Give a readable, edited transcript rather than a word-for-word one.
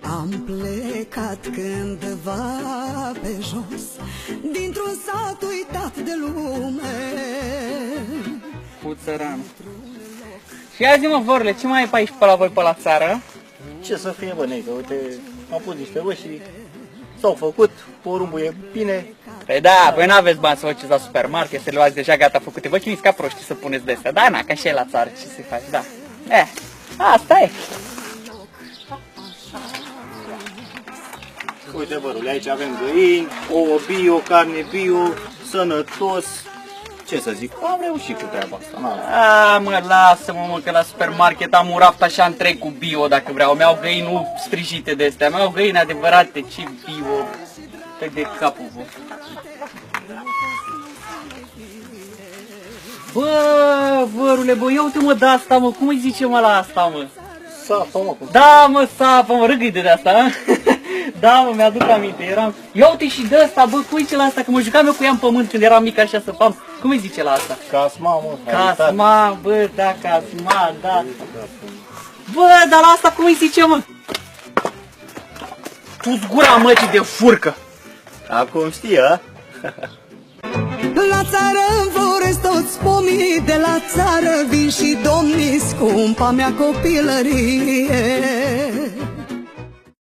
Am plecat cândva pe jos, dintr-un sat uitat de lume. Puțăran. Și ia zi-mă, vorle, ce mai e pe aici pe la voi pe la țară? Ce să fie, bă, neică, uite, am pus niște roșii, s-au făcut, porumbul e bine. Păi da, voi n-aveți bani să vă duceți la supermarket, să le luați deja gata făcute. Vă chinuiți ca proști să puneți de astea. Da, na, ca și e la țară, ce să faci, da. Asta e. Uite, bărule, aici avem găini, ouă bio, carne bio, sănătos. Ce să zic, am reușit cu treaba asta. Mă, lasă-mă, că la supermarket am un raft așa întreg cu bio, dacă vreau. Mi-au găini nu strijite de astea, mi-au găini adevărate, ce bio. Pe de capul vă. Bă, vărule, bă, ia uite-mă de asta, mă, cum îi zice mă la asta, mă? Sapă, mă, cum? Da, mă, sapă, mă, râgâi de asta, mă. Da, mă, mi-aduc aminte, eram... Ia uite și de asta, bă, cum zice la asta, că mă jucam eu cu ea în pământ când eram mic așa să pam. Cum îi zice la asta? Casma, mă. Casma, bă, da, casma, da. Bă, dar la asta cum îi zice, mă? Tu-ți gura măcii de furcă. Acum știi, a? La țară înfloresc toți pomii, de la țară vin și domnii, scumpa mea copilărie.